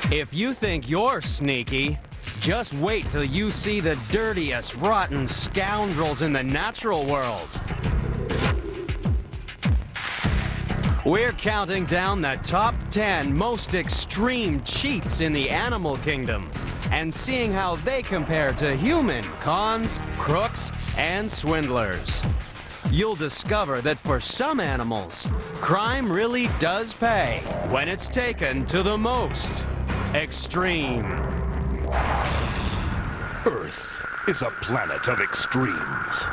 If you think you're sneaky, just wait till you see the dirtiest, rotten scoundrels in the natural world. We're counting down the top 10 most extreme cheats in the animal kingdom and seeing how they compare to human cons, crooks, and swindlers. You'll discover that for some animals, crime really does pay when it's taken to the most extreme. Earth is a planet of extremes.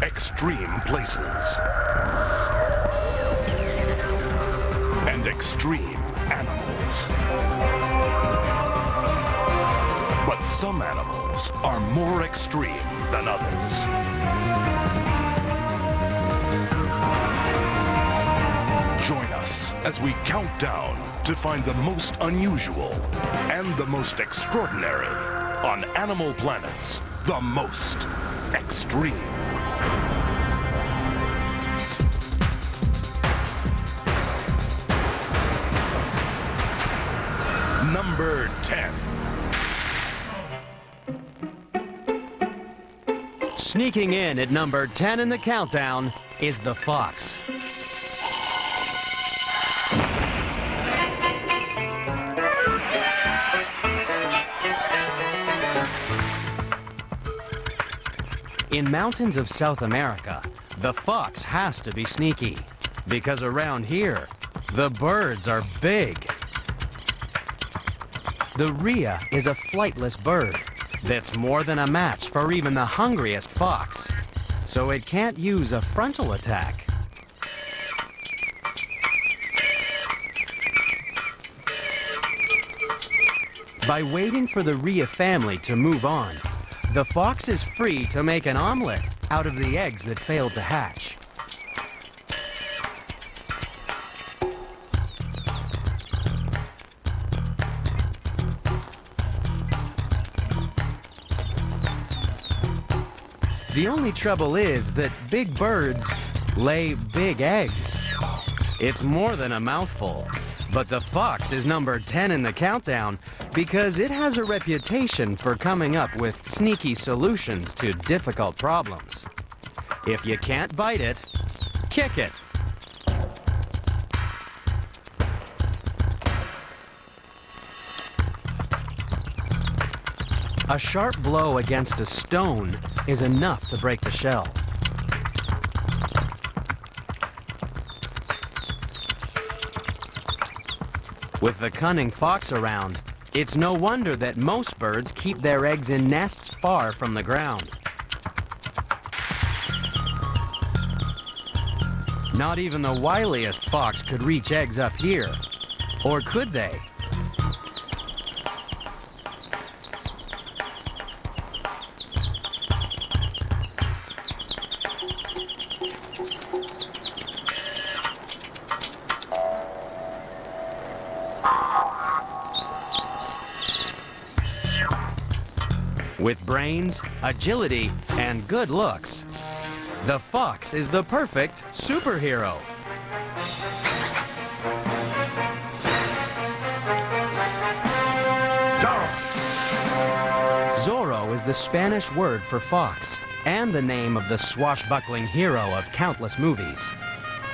Extreme places. And extreme animals. But some animals are more extreme than others. Join us as we count down to find the most unusual and the most extraordinary on Animal Planet's The Most Extreme. Number 10. Sneaking in at number 10 in the countdown is the fox. In mountains of South America, the fox has to be sneaky, because around here, the birds are big. The rhea is a flightless bird that's more than a match for even the hungriest fox, so it can't use a frontal attack. By waiting for the rhea family to move on, the fox is free to make an omelet out of the eggs that failed to hatch. The only trouble is that big birds lay big eggs. It's more than a mouthful, but the fox is number 10 in the countdown because it has a reputation for coming up with sneaky solutions to difficult problems. If you can't bite it, kick it. A sharp blow against a stone is enough to break the shell. With the cunning fox around, it's no wonder that most birds keep their eggs in nests far from the ground. Not even the wiliest fox could reach eggs up here. Or could they? With brains, agility, and good looks, the fox is the perfect superhero. Zorro is the Spanish word for fox, and the name of the swashbuckling hero of countless movies.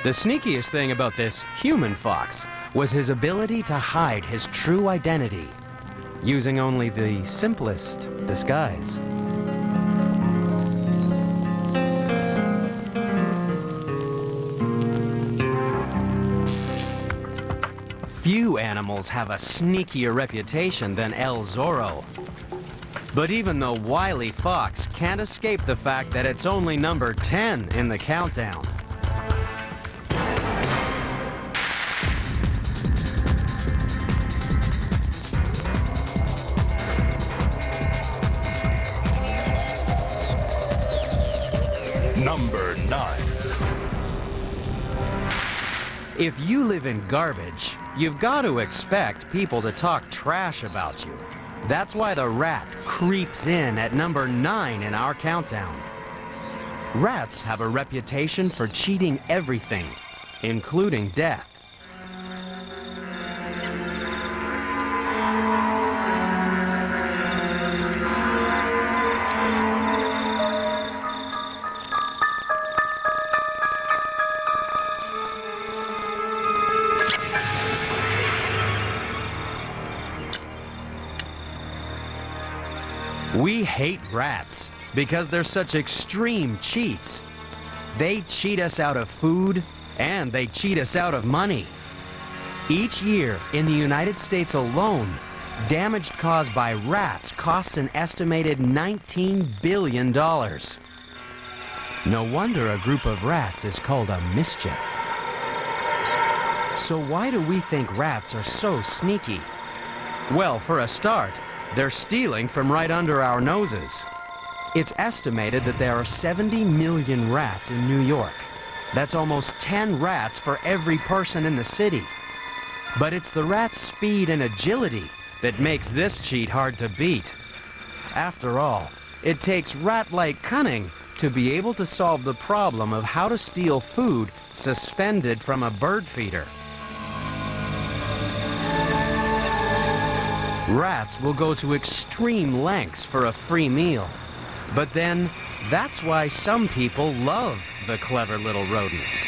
The sneakiest thing about this human fox was his ability to hide his true identity, using only the simplest disguise. Few animals have a sneakier reputation than El Zorro. But even the wily fox can't escape the fact that it's only number 10 in the countdown. Number 9. If you live in garbage, you've got to expect people to talk trash about you. That's why the rat creeps in at number 9 in our countdown. Rats have a reputation for cheating everything, including death. We hate rats because they're such extreme cheats. They cheat us out of food and they cheat us out of money. Each year in the United States alone, damage caused by rats costs an estimated $19 billion. No wonder a group of rats is called a mischief. So why do we think rats are so sneaky? Well, for a start, they're stealing from right under our noses. It's estimated that there are 70 million rats in New York. That's almost 10 rats for every person in the city. But it's the rats' speed and agility that makes this cheat hard to beat. After all, it takes rat-like cunning to be able to solve the problem of how to steal food suspended from a bird feeder. Rats will go to extreme lengths for a free meal. But then, that's why some people love the clever little rodents.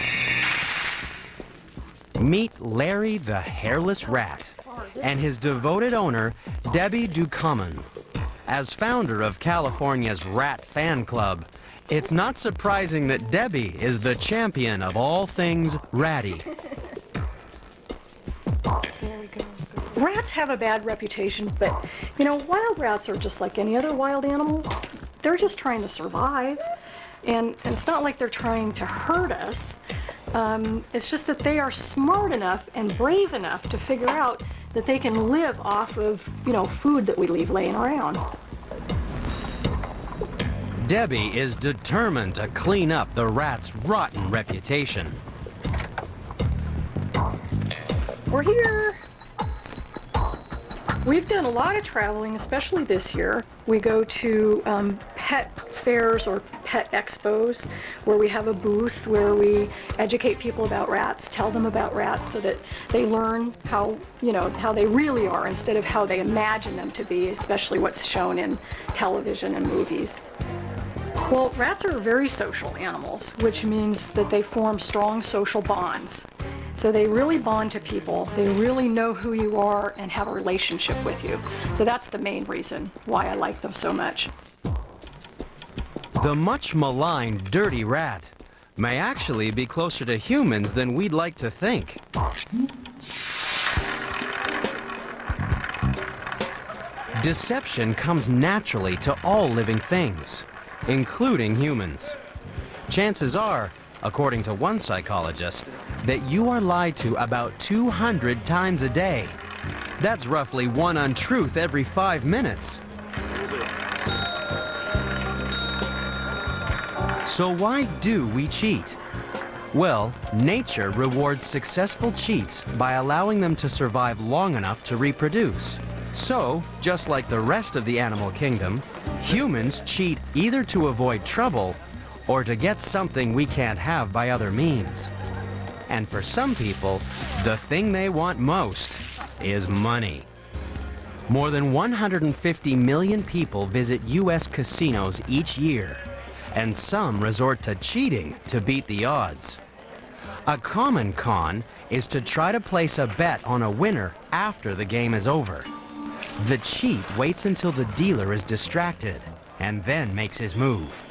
Meet Larry the hairless rat and his devoted owner, Debbie Ducommun. As founder of California's Rat Fan Club, it's not surprising that Debbie is the champion of all things ratty. Rats have a bad reputation, but, you know, wild rats are just like any other wild animal. They're just trying to survive, and it's not like they're trying to hurt us. It's just that they are smart enough and brave enough to figure out that they can live off of, you know, food that we leave laying around. Debbie is determined to clean up the rat's rotten reputation. We're here. We've done a lot of traveling, especially this year. We go to pet fairs or pet expos where we have a booth where we educate people about rats, tell them about rats so that they learn how, you know, how they really are instead of how they imagine them to be, especially what's shown in television and movies. Well, rats are very social animals, which means that they form strong social bonds. So they really bond to people, they really know who you are and have a relationship with you. So that's the main reason why I like them so much. The much maligned dirty rat may actually be closer to humans than we'd like to think. Deception comes naturally to all living things, including humans. Chances are, according to one psychologist, that you are lied to about 200 times a day. That's roughly one untruth every 5 minutes. So why do we cheat? Well, nature rewards successful cheats by allowing them to survive long enough to reproduce. So, just like the rest of the animal kingdom, humans cheat either to avoid trouble or to get something we can't have by other means. And for some people, the thing they want most is money. More than 150 million people visit U.S. casinos each year, and some resort to cheating to beat the odds. A common con is to try to place a bet on a winner after the game is over. The cheat waits until the dealer is distracted and then makes his move.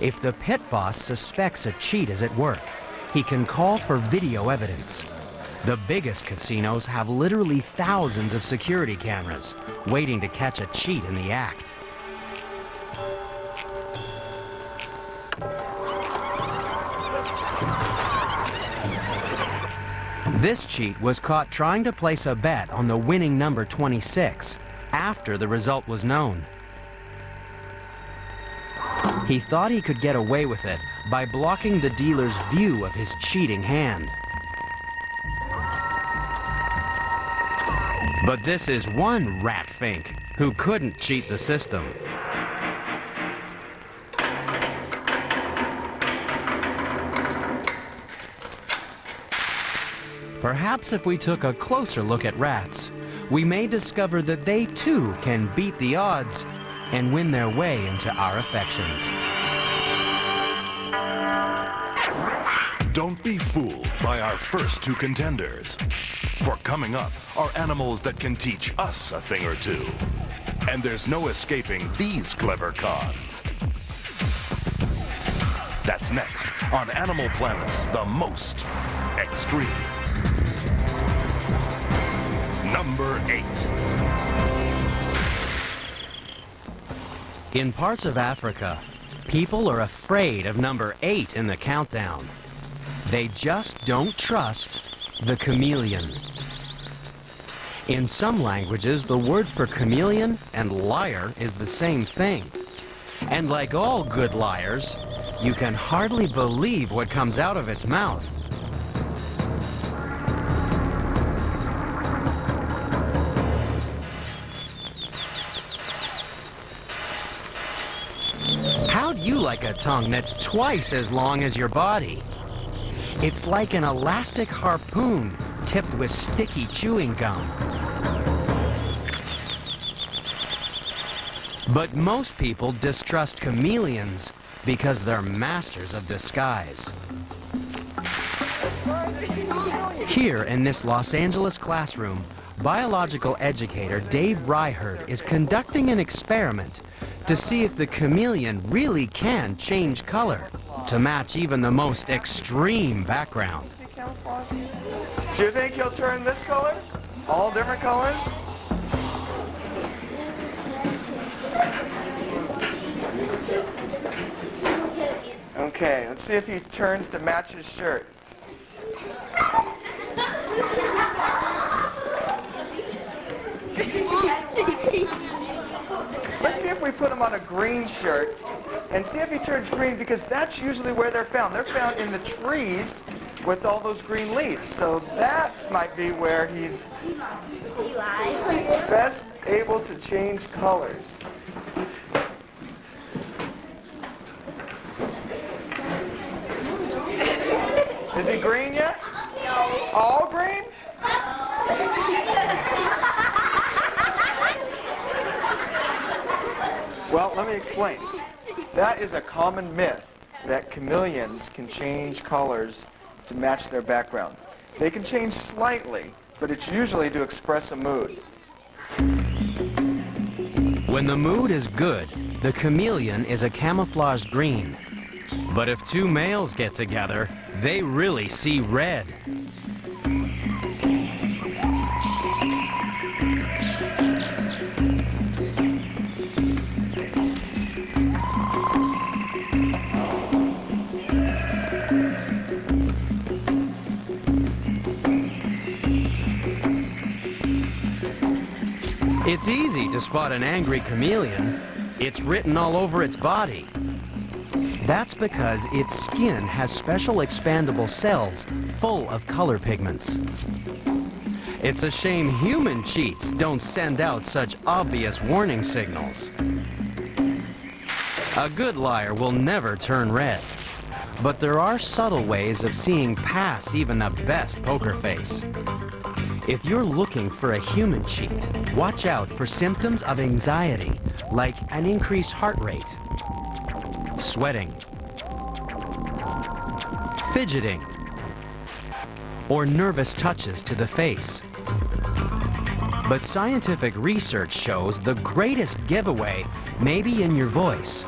If the pit boss suspects a cheat is at work, he can call for video evidence. The biggest casinos have literally thousands of security cameras waiting to catch a cheat in the act. This cheat was caught trying to place a bet on the winning number 26 after the result was known. He thought he could get away with it by blocking the dealer's view of his cheating hand. But this is one rat fink who couldn't cheat the system. Perhaps if we took a closer look at rats, we may discover that they too can beat the odds and win their way into our affections. Don't be fooled by our first two contenders. For coming up are animals that can teach us a thing or two. And there's no escaping these clever cons. That's next on Animal Planet's The Most Extreme. Number 8. In parts of Africa, people are afraid of number 8 in the countdown. They just don't trust the chameleon. In some languages, the word for chameleon and liar is the same thing. And like all good liars, you can hardly believe what comes out of its mouth. How'd you like a tongue that's twice as long as your body? It's like an elastic harpoon tipped with sticky chewing gum. But most people distrust chameleons because they're masters of disguise. Here in this Los Angeles classroom, biological educator Dave Ryherd is conducting an experiment to see if the chameleon really can change color to match even the most extreme background. Do you think he'll turn this color? All different colors? Okay, let's see if he turns to match his shirt. Let's see if we put him on a green shirt and see if he turns green, because that's usually where they're found. They're found in the trees with all those green leaves. So that might be where he's best able to change colors. Is he green yet? No. All green? Well, let me explain. That is a common myth that chameleons can change colors to match their background. They can change slightly, but it's usually to express a mood. When the mood is good, the chameleon is a camouflaged green. But if two males get together, they really see red. It's easy to spot an angry chameleon. It's written all over its body. That's because its skin has special expandable cells full of color pigments. It's a shame human cheats don't send out such obvious warning signals. A good liar will never turn red, but there are subtle ways of seeing past even the best poker face. If you're looking for a human cheat, watch out for symptoms of anxiety, like an increased heart rate, sweating, fidgeting, or nervous touches to the face. But scientific research shows the greatest giveaway may be in your voice.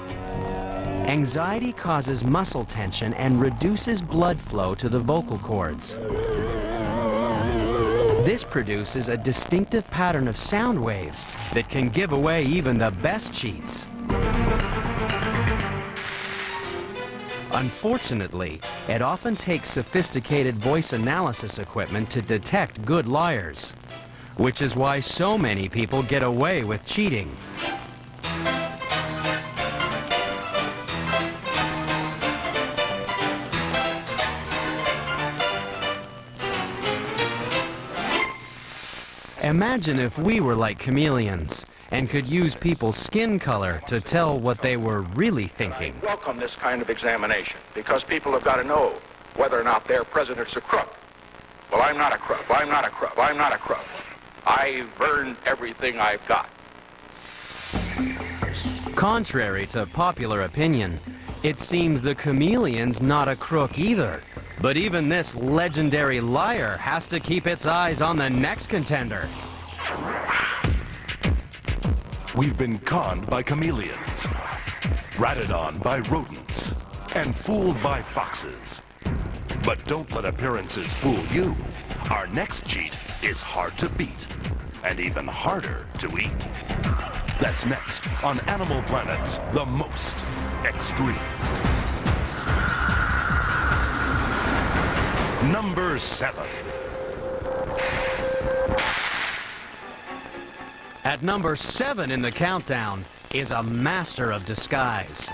Anxiety causes muscle tension and reduces blood flow to the vocal cords. This produces a distinctive pattern of sound waves that can give away even the best cheats. Unfortunately, it often takes sophisticated voice analysis equipment to detect good liars, which is why so many people get away with cheating. Imagine if we were like chameleons and could use people's skin color to tell what they were really thinking. I welcome this kind of examination because people have got to know whether or not their president's a crook. Well, I'm not a crook. I'm not a crook. I'm not a crook. I've earned everything I've got. Contrary to popular opinion, it seems the chameleon's not a crook either. But even this legendary liar has to keep its eyes on the next contender. We've been conned by chameleons, ratted on by rodents, and fooled by foxes. But don't let appearances fool you. Our next cheat is hard to beat, and even harder to eat. That's next on Animal Planet's The Most Extreme. Number 7. At number 7 in the countdown is a master of disguise.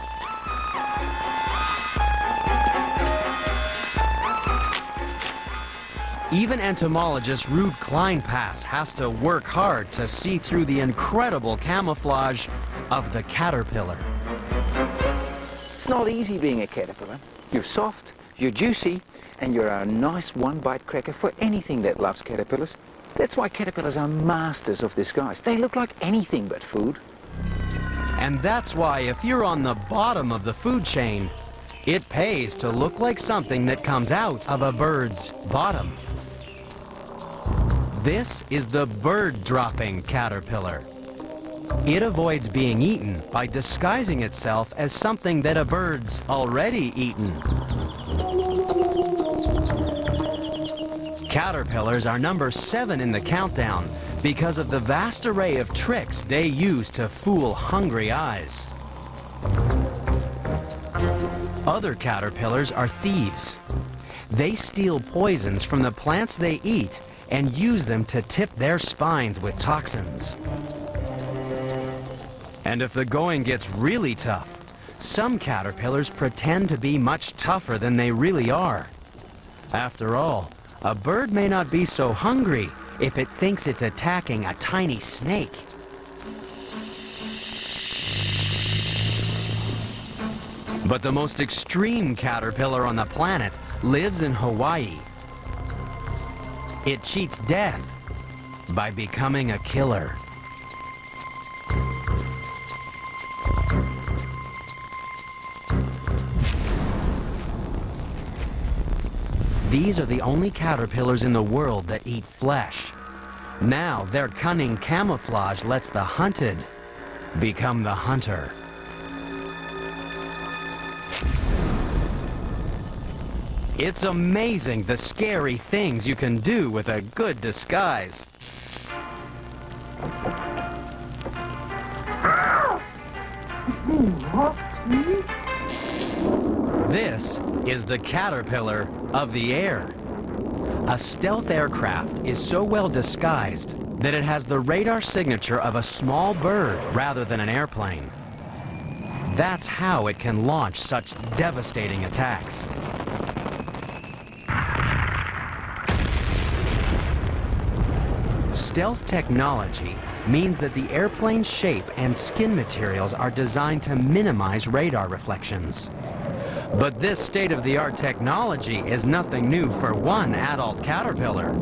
Even entomologist Ruud Kleinpass has to work hard to see through the incredible camouflage of the caterpillar. It's not easy being a caterpillar. You're soft, you're juicy, and you're a nice one-bite cracker for anything that loves caterpillars. That's why caterpillars are masters of disguise. They look like anything but food. And that's why if you're on the bottom of the food chain, it pays to look like something that comes out of a bird's bottom. This is the bird-dropping caterpillar. It avoids being eaten by disguising itself as something that a bird's already eaten. Caterpillars are number 7 in the countdown because of the vast array of tricks they use to fool hungry eyes. Other caterpillars are thieves. They steal poisons from the plants they eat and use them to tip their spines with toxins. And if the going gets really tough, some caterpillars pretend to be much tougher than they really are. After all, a bird may not be so hungry if it thinks it's attacking a tiny snake. But the most extreme caterpillar on the planet lives in Hawaii. It cheats death by becoming a killer. These are the only caterpillars in the world that eat flesh. Now their cunning camouflage lets the hunted become the hunter. It's amazing the scary things you can do with a good disguise. This is the caterpillar of the air. A stealth aircraft is so well disguised that it has the radar signature of a small bird rather than an airplane. That's how it can launch such devastating attacks. Stealth technology means that the airplane's shape and skin materials are designed to minimize radar reflections. But this state-of-the-art technology is nothing new for one adult caterpillar.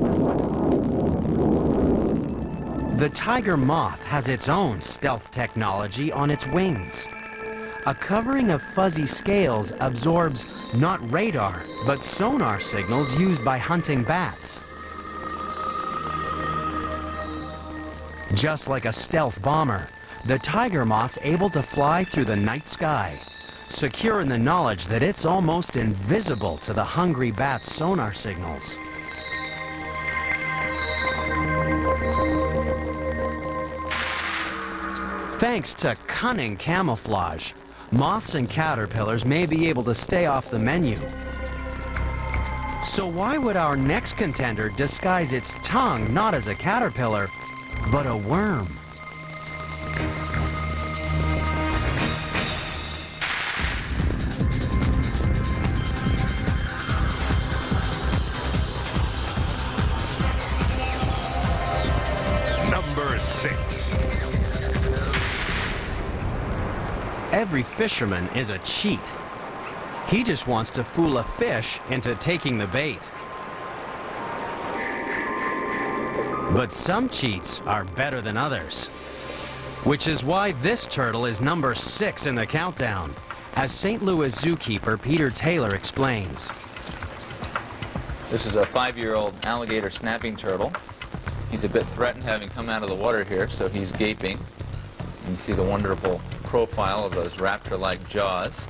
The tiger moth has its own stealth technology on its wings. A covering of fuzzy scales absorbs not radar, but sonar signals used by hunting bats. Just like a stealth bomber, the tiger moth's able to fly through the night sky, secure in the knowledge that it's almost invisible to the hungry bat's sonar signals. Thanks to cunning camouflage, moths and caterpillars may be able to stay off the menu. So why would our next contender disguise its tongue not as a caterpillar, but a worm? Number 6. Every fisherman is a cheat. He just wants to fool a fish into taking the bait. But some cheats are better than others, which is why this turtle is number 6 in the countdown, as St. Louis zookeeper Peter Taylor explains. This is a 5-year-old alligator snapping turtle. He's a bit threatened having come out of the water here, so he's gaping. You see the wonderful profile of those raptor-like jaws.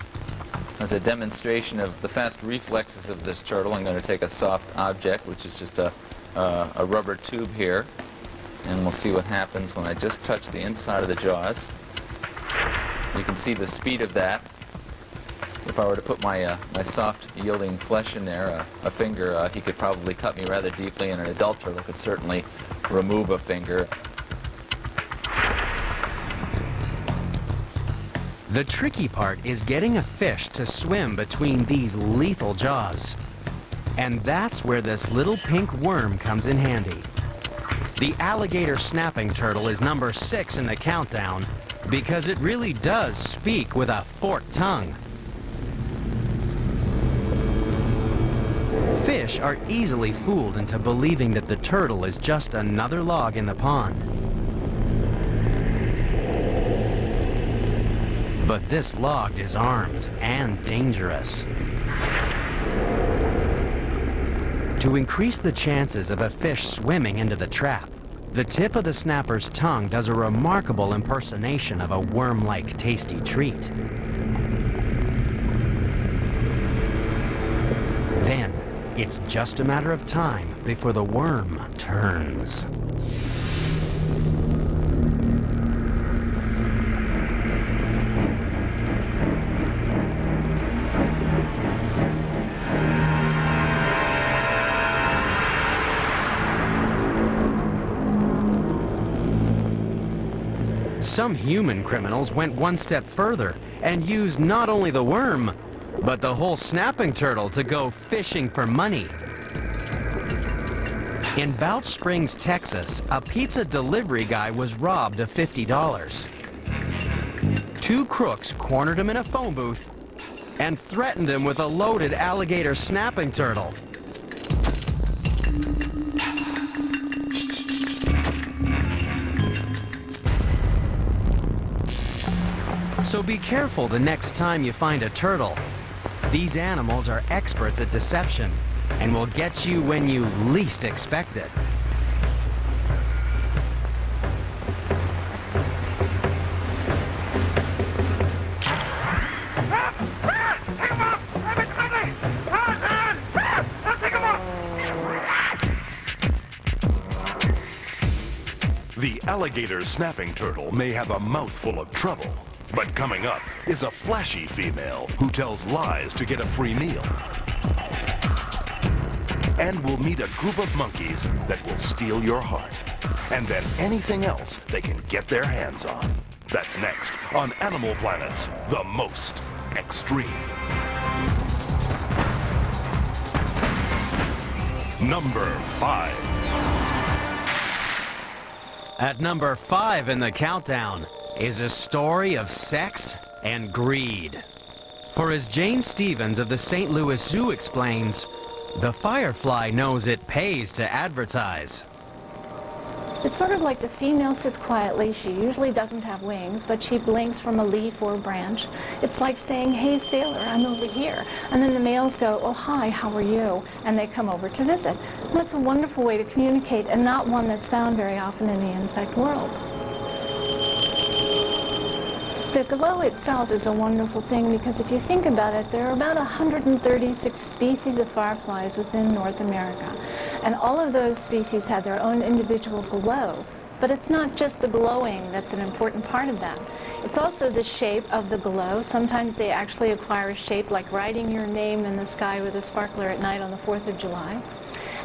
As a demonstration of the fast reflexes of this turtle, I'm going to take a soft object, which is just a rubber tube here, and we'll see what happens when I just touch the inside of the jaws. You can see the speed of that. If I were to put my soft yielding flesh in there, a finger, he could probably cut me rather deeply, and an adult turtle could certainly remove a finger. The tricky part is getting a fish to swim between these lethal jaws. And that's where this little pink worm comes in handy. The alligator snapping turtle is number 6 in the countdown because it really does speak with a forked tongue. Fish are easily fooled into believing that the turtle is just another log in the pond. But this log is armed and dangerous. To increase the chances of a fish swimming into the trap, the tip of the snapper's tongue does a remarkable impersonation of a worm-like tasty treat. Then, it's just a matter of time before the worm turns. Some human criminals went one step further and used not only the worm, but the whole snapping turtle to go fishing for money. In Balch Springs, Texas, a pizza delivery guy was robbed of $50. 2 crooks cornered him in a phone booth and threatened him with a loaded alligator snapping turtle. So be careful the next time you find a turtle. These animals are experts at deception and will get you when you least expect it. The alligator snapping turtle may have a mouthful of trouble, but coming up is a flashy female who tells lies to get a free meal. And we'll meet a group of monkeys that will steal your heart, and then anything else they can get their hands on. That's next on Animal Planet's The Most Extreme. Number 5. At number 5 in the countdown is a story of sex and greed. For as Jane Stevens of the St. Louis Zoo explains, the firefly knows it pays to advertise. It's sort of like the female sits quietly. She usually doesn't have wings, but she blinks from a leaf or a branch. It's like saying, "Hey, sailor, I'm over here." And then the males go, "Oh, hi, how are you?" And they come over to visit. And that's a wonderful way to communicate, and not one that's found very often in the insect world. The glow itself is a wonderful thing because if you think about it, there are about 136 species of fireflies within North America. And all of those species have their own individual glow. But it's not just the glowing that's an important part of that. It's also the shape of the glow. Sometimes they actually acquire a shape like writing your name in the sky with a sparkler at night on the 4th of July.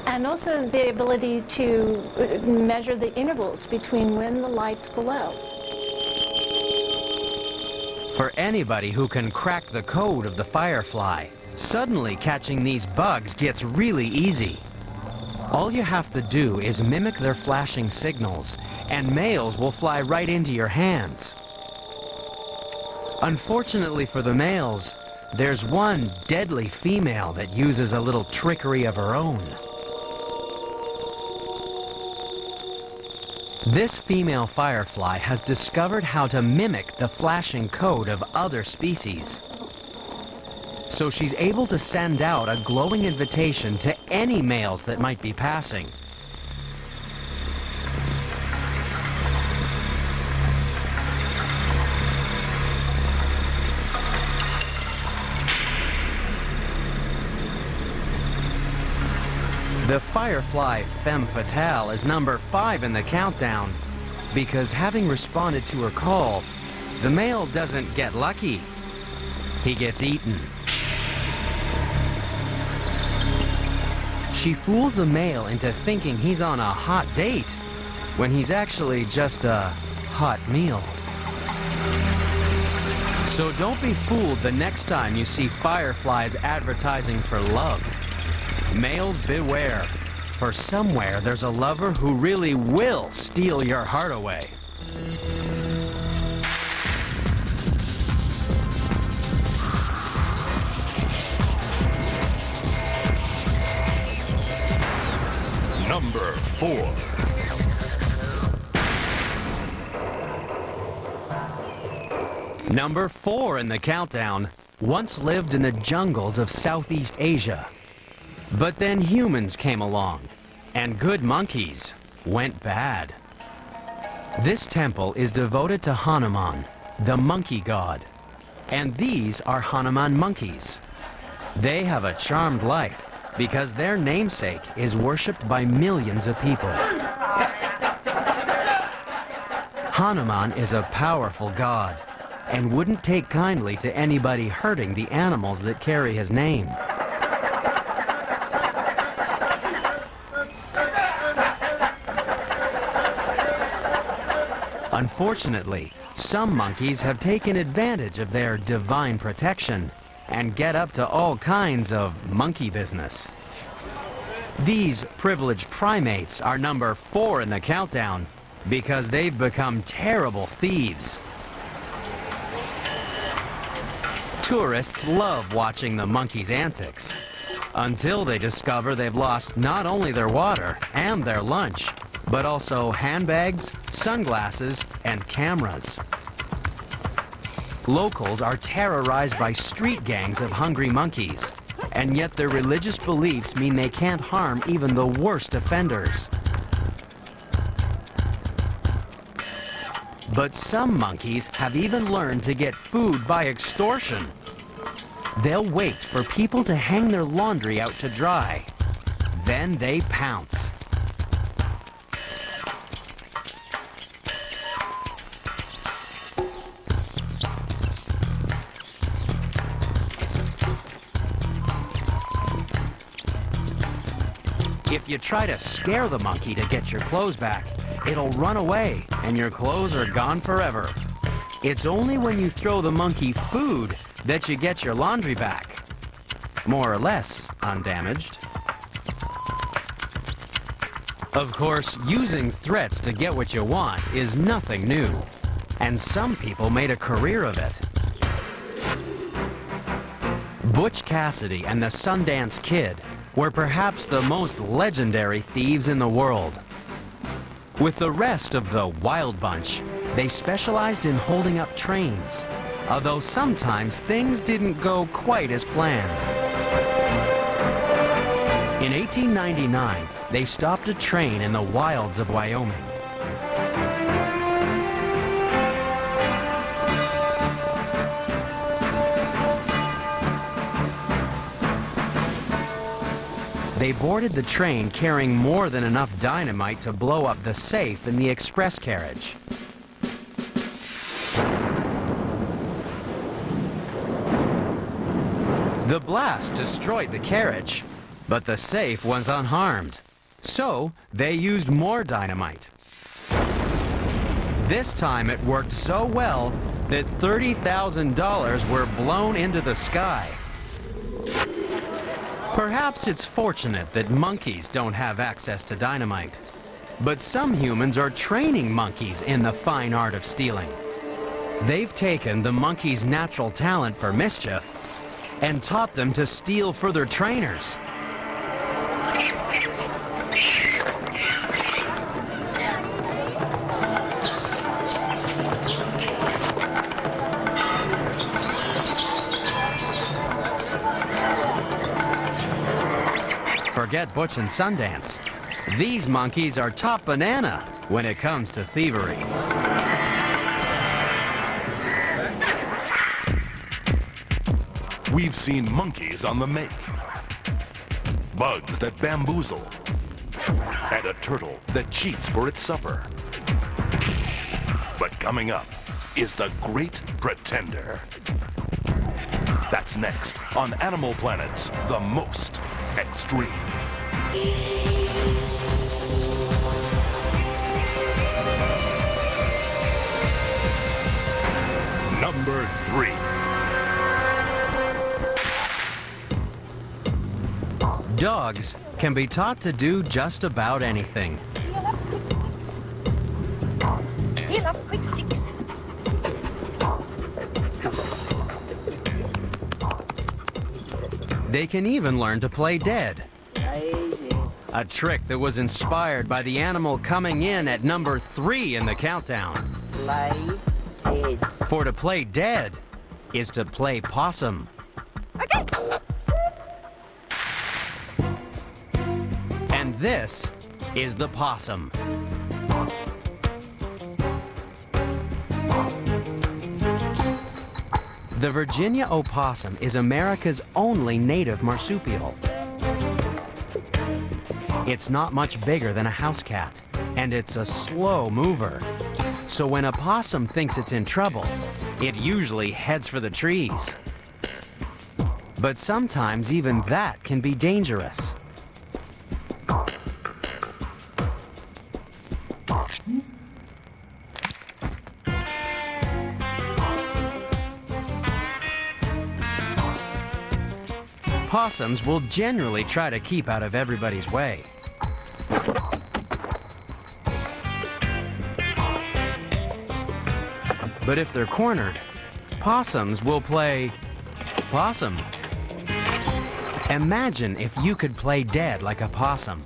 And also the ability to measure the intervals between when the lights glow. For anybody who can crack the code of the firefly, suddenly catching these bugs gets really easy. All you have to do is mimic their flashing signals, and males will fly right into your hands. Unfortunately for the males, there's one deadly female that uses a little trickery of her own. This female firefly has discovered how to mimic the flashing code of other species. So she's able to send out a glowing invitation to any males that might be passing. firefly femme fatale is number 5 in the countdown because having responded to her call, the male doesn't get lucky. He gets eaten. She fools the male into thinking he's on a hot date when he's actually just a hot meal. So don't be fooled the next time you see fireflies advertising for love. Males beware, for somewhere there's a lover who really will steal your heart away. Number 4. Number 4 in the countdown once lived in the jungles of Southeast Asia. But then humans came along, and good monkeys went bad. This temple is devoted to Hanuman, the monkey god. And these are Hanuman monkeys. They have a charmed life because their namesake is worshipped by millions of people. Hanuman is a powerful god and wouldn't take kindly to anybody hurting the animals that carry his name. Unfortunately, some monkeys have taken advantage of their divine protection and get up to all kinds of monkey business. These privileged primates are number 4 in the countdown because they've become terrible thieves. Tourists love watching the monkeys' antics until they discover they've lost not only their water and their lunch, but also handbags, sunglasses, and cameras. Locals are terrorized by street gangs of hungry monkeys, and yet their religious beliefs mean they can't harm even the worst offenders. But some monkeys have even learned to get food by extortion. They'll wait for people to hang their laundry out to dry. Then they pounce. If you try to scare the monkey to get your clothes back, it'll run away and your clothes are gone forever. It's only when you throw the monkey food that you get your laundry back. More or less undamaged. Of course, using threats to get what you want is nothing new, and some people made a career of it. Butch Cassidy and the Sundance Kid were perhaps the most legendary thieves in the world. With the rest of the Wild Bunch, they specialized in holding up trains, although sometimes things didn't go quite as planned. In 1899, they stopped a train in the wilds of Wyoming. They boarded the train carrying more than enough dynamite to blow up the safe in the express carriage. The blast destroyed the carriage, but the safe was unharmed. So they used more dynamite. This time it worked so well that $30,000 were blown into the sky. Perhaps it's fortunate that monkeys don't have access to dynamite, but some humans are training monkeys in the fine art of stealing. They've taken the monkey's natural talent for mischief and taught them to steal for their trainers. Forget Butch and Sundance. These monkeys are top banana when it comes to thievery. We've seen monkeys on the make, bugs that bamboozle, and a turtle that cheats for its supper. But coming up is the Great Pretender. That's next on Animal Planet's The Most Extreme. Number 3. Dogs can be taught to do just about anything. You love quick sticks. They can even learn to play dead. A trick that was inspired by the animal coming in at number 3 in the countdown. Play dead. For to play dead is to play possum. Okay. And this is the possum. The Virginia opossum is America's only native marsupial. It's not much bigger than a house cat, and it's a slow mover. So when a possum thinks it's in trouble, it usually heads for the trees. But sometimes even that can be dangerous. Possums will generally try to keep out of everybody's way. But if they're cornered, possums will play possum. Imagine if you could play dead like a possum.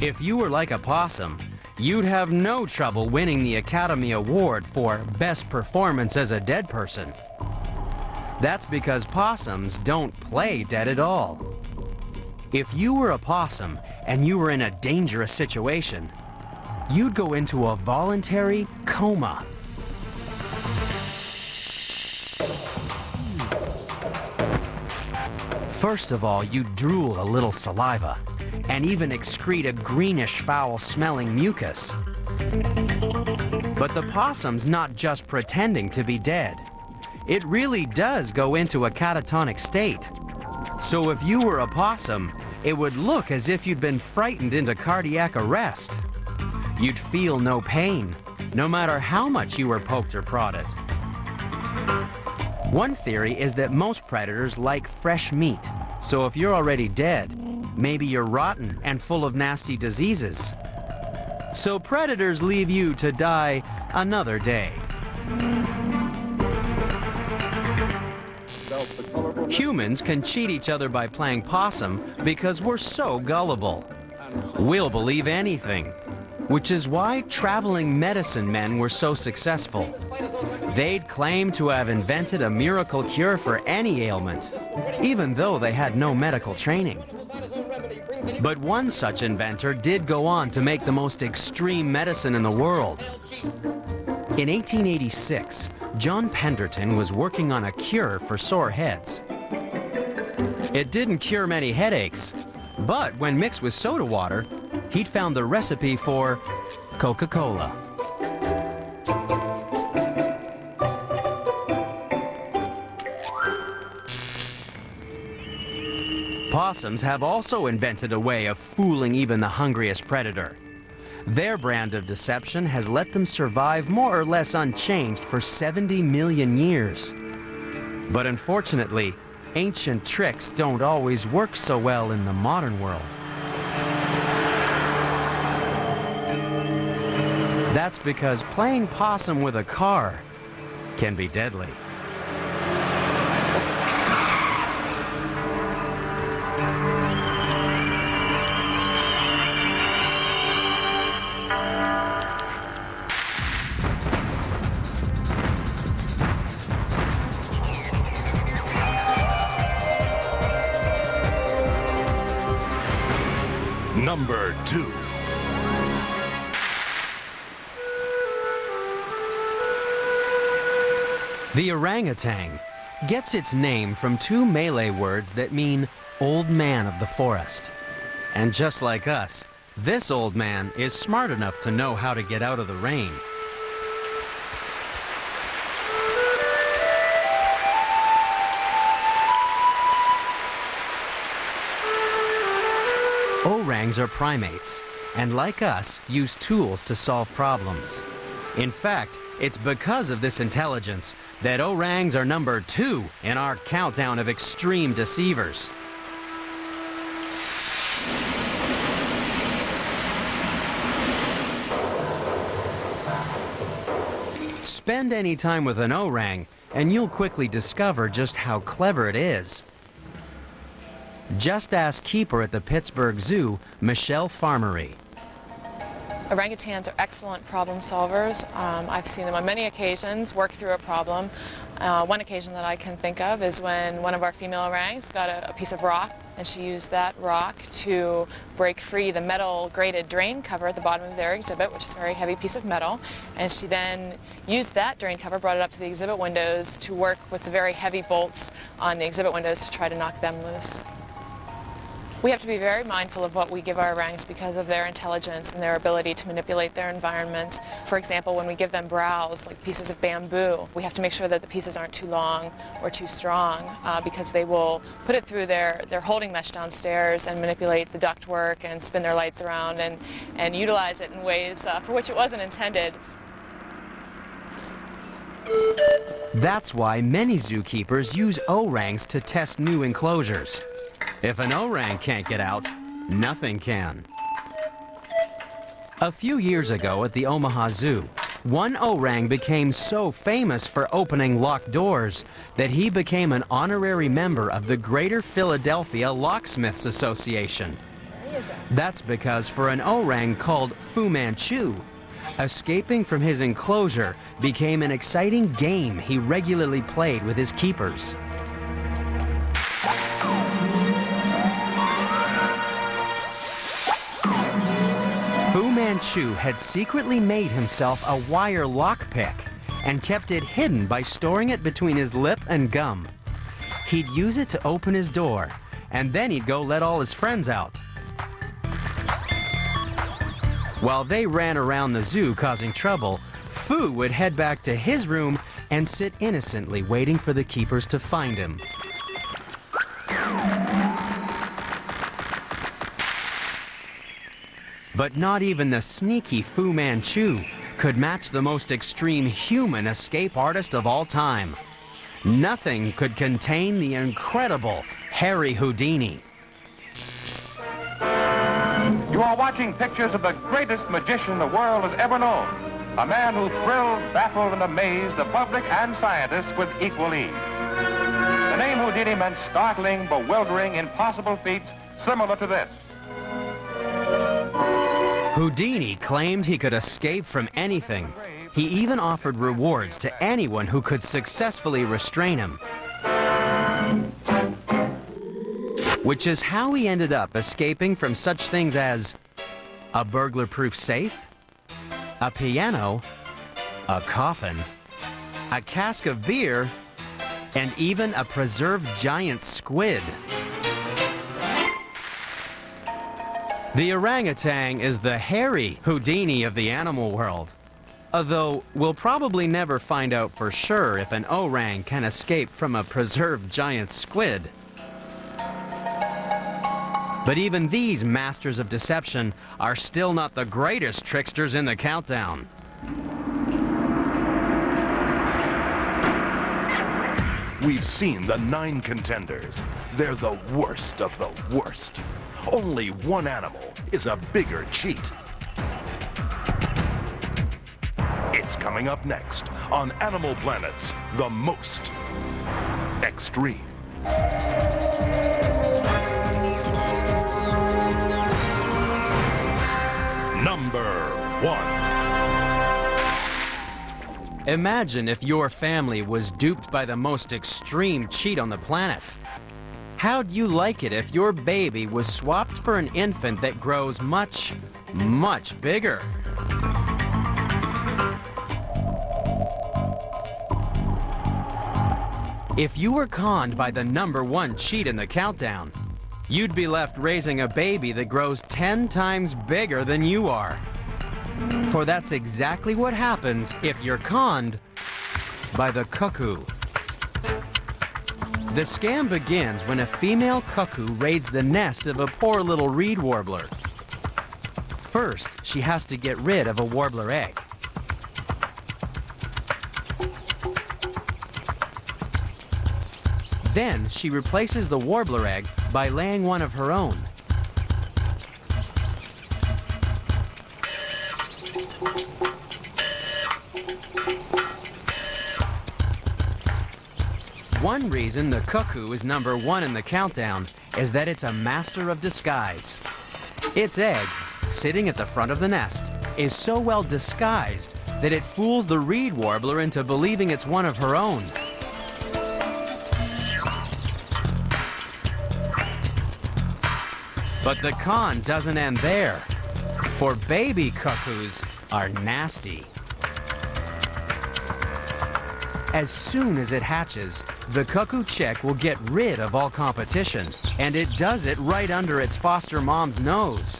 If you were like a possum, you'd have no trouble winning the Academy Award for Best Performance as a Dead Person. That's because possums don't play dead at all. If you were a possum and you were in a dangerous situation, you'd go into a voluntary coma. First of all, you'd drool a little saliva and even excrete a greenish, foul-smelling mucus. But the possum's not just pretending to be dead. It really does go into a catatonic state. So if you were a possum, it would look as if you'd been frightened into cardiac arrest. You'd feel no pain, no matter how much you were poked or prodded. One theory is that most predators like fresh meat. So if you're already dead, maybe you're rotten and full of nasty diseases. So predators leave you to die another day. Humans can cheat each other by playing possum because we're so gullible. We'll believe anything, which is why traveling medicine men were so successful. They'd claim to have invented a miracle cure for any ailment, even though they had no medical training. But one such inventor did go on to make the most extreme medicine in the world. In 1886, John Penderton was working on a cure for sore heads. It didn't cure many headaches, but when mixed with soda water, he'd found the recipe for Coca-Cola. Possums have also invented a way of fooling even the hungriest predator. Their brand of deception has let them survive more or less unchanged for 70 million years. But unfortunately, ancient tricks don't always work so well in the modern world. That's because playing possum with a car can be deadly. Number 2. The orangutan, gets its name from two Malay words that mean old man of the forest. And just like us, this old man is smart enough to know how to get out of the rain. Orangs are primates, and like us, use tools to solve problems. In fact, it's because of this intelligence that orangs are number 2 in our countdown of extreme deceivers. Spend any time with an orang, and you'll quickly discover just how clever it is. Just ask keeper at the Pittsburgh Zoo, Michelle Farmery. Orangutans are excellent problem solvers. I've seen them on many occasions work through a problem. One occasion that I can think of is when one of our female orangs got a piece of rock, and she used that rock to break free the metal grated drain cover at the bottom of their exhibit, which is a very heavy piece of metal. And she then used that drain cover, brought it up to the exhibit windows to work with the very heavy bolts on the exhibit windows to try to knock them loose. We have to be very mindful of what we give our orangs because of their intelligence and their ability to manipulate their environment. For example, when we give them browse, like pieces of bamboo, we have to make sure that the pieces aren't too long or too strong because they will put it through their holding mesh downstairs and manipulate the ductwork and spin their lights around and utilize it in ways for which it wasn't intended. That's why many zookeepers use orangs to test new enclosures. If an orang can't get out, nothing can. A few years ago at the Omaha Zoo, one orang became so famous for opening locked doors that he became an honorary member of the Greater Philadelphia Locksmiths Association. That's because for an orang called Fu Manchu, escaping from his enclosure became an exciting game he regularly played with his keepers. Fu Manchu had secretly made himself a wire lockpick and kept it hidden by storing it between his lip and gum. He'd use it to open his door, and then he'd go let all his friends out. While they ran around the zoo causing trouble, Fu would head back to his room and sit innocently waiting for the keepers to find him. But not even the sneaky Fu Manchu could match the most extreme human escape artist of all time. Nothing could contain the incredible Harry Houdini. You are watching pictures of the greatest magician the world has ever known. A man who thrilled, baffled, and amazed the public and scientists with equal ease. The name Houdini meant startling, bewildering, impossible feats similar to this. Houdini claimed he could escape from anything. He even offered rewards to anyone who could successfully restrain him. Which is how he ended up escaping from such things as a burglar-proof safe, a piano, a coffin, a cask of beer, and even a preserved giant squid. The orangutan is the hairy Houdini of the animal world. Although we'll probably never find out for sure if an orang can escape from a preserved giant squid. But even these masters of deception are still not the greatest tricksters in the countdown. We've seen the 9 contenders. They're the worst of the worst. Only one animal is a bigger cheat. It's coming up next on Animal Planet's The Most Extreme. Number 1. Imagine if your family was duped by the most extreme cheat on the planet. How'd you like it if your baby was swapped for an infant that grows much, much bigger? If you were conned by the #1 cheat in the countdown, you'd be left raising a baby that grows 10 times bigger than you are. For that's exactly what happens if you're conned by the cuckoo. The scam begins when a female cuckoo raids the nest of a poor little reed warbler. First, she has to get rid of a warbler egg. Then she replaces the warbler egg by laying one of her own. One reason the cuckoo is #1 in the countdown is that it's a master of disguise. Its egg, sitting at the front of the nest, is so well disguised that it fools the reed warbler into believing it's one of her own. But the con doesn't end there, for baby cuckoos are nasty. As soon as it hatches, the cuckoo chick will get rid of all competition, and it does it right under its foster mom's nose.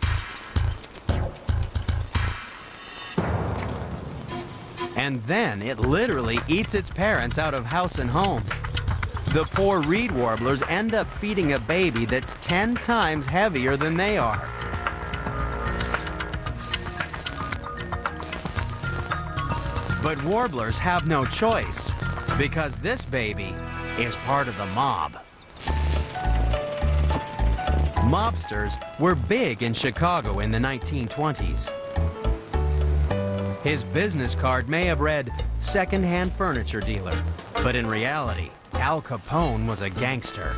And then it literally eats its parents out of house and home. The poor reed warblers end up feeding a baby that's 10 times heavier than they are. But warblers have no choice, because this baby is part of the mob. Mobsters were big in Chicago in the 1920s. His business card may have read second-hand furniture dealer, but in reality, Al Capone was a gangster.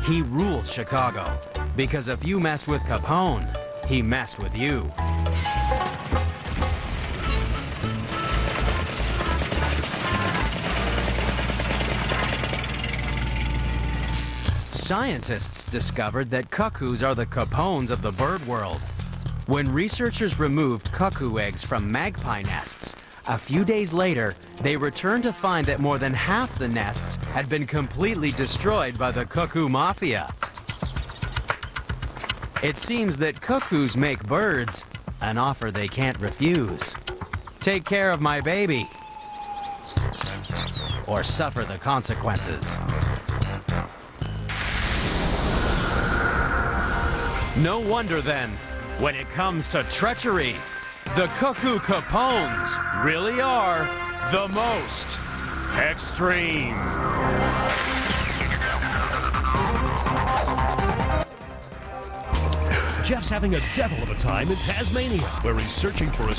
He ruled Chicago, because if you messed with Capone, he messed with you. Scientists discovered that cuckoos are the Capones of the bird world. When researchers removed cuckoo eggs from magpie nests, a few days later, they returned to find that more than half the nests had been completely destroyed by the cuckoo mafia. It seems that cuckoos make birds an offer they can't refuse. Take care of my baby, or suffer the consequences. No wonder then, when it comes to treachery, the Cuckoo Capones really are the most extreme. Jeff's having a devil of a time in Tasmania, where he's searching for a